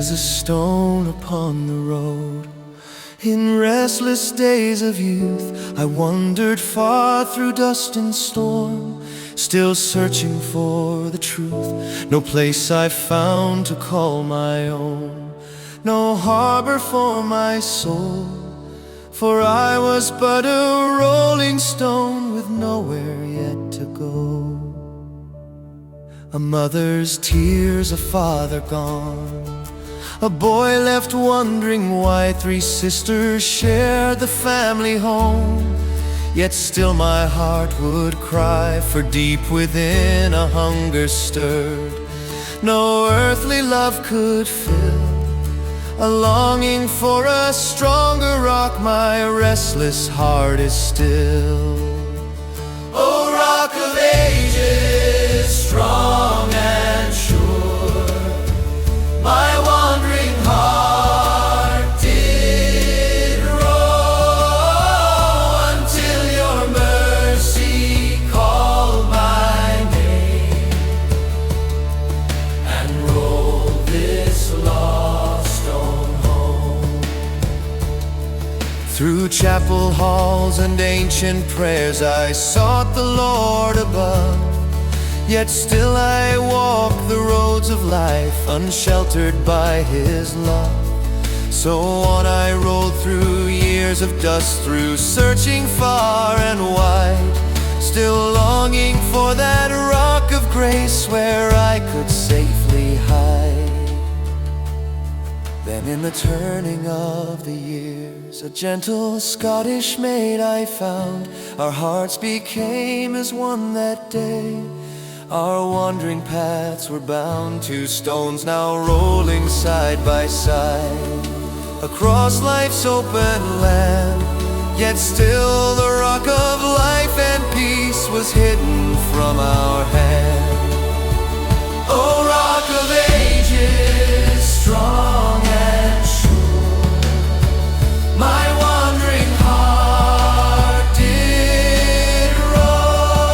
was a stone upon the road. In restless days of youth, I wandered far through dust and storm, still searching for the truth. No place I found to call my own, no harbor for my soul, for I was but a rolling stone with nowhere yet to go. A mother's tears, a father gone, a boy left wondering why three sisters shared the family home. Yet still my heart would cry, for deep within a hunger stirred no earthly love could fill, a longing for a stronger rock. My restless heart is still. O Rock of Ages, strong and sure, my wandering heart did roam until your mercy called my name and rolled this lost stone home. Through chapel halls and ancient prayers I sought the Lord above, yet still I walk the roads of life, unsheltered by His love. So on I rolled through years of dust, through searching far and wide, still longing for that rock of grace where I could safely hide. Then in the turning of the years, a gentle Scottish maid I found. Our hearts became as one that day, our wandering paths were bound. Two stones now rolling side by side across life's open land, yet still the rock of life and peace was hidden from our hand. O Rock of Ages, strong and sure, my wandering heart did roam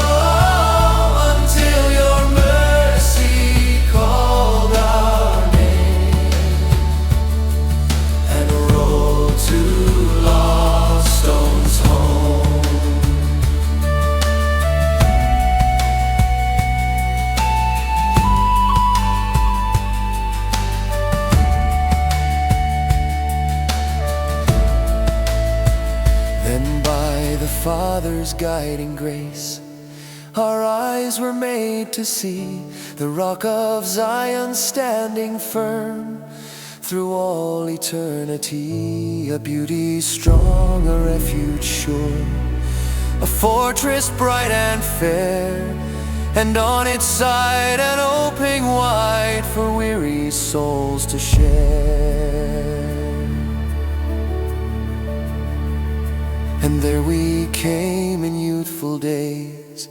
until your mercy called our name and rolled two lost stones home. Then by the Father's guiding grace, our eyes were made to see the rock of Zion standing firm through all eternity, a beauty strong, a refuge sure, a fortress bright and fair, and on its side an opening wide for weary souls to share. And there we came in youthful days,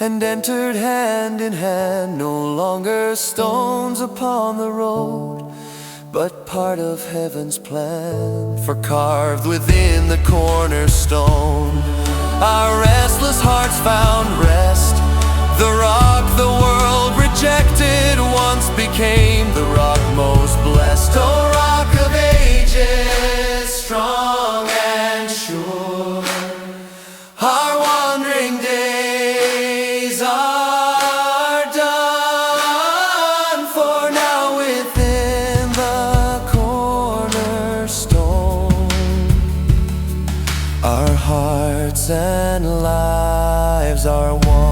and entered hand in hand, no longer stones upon the road, but part of heaven's plan. For carved within the cornerstone, our restless hearts found rest. The rock the world rejected once became the rock most blessed. O Rock of Ages, strong and sure, our wandering days are done, for now within the cornerstone our hearts and lives are one.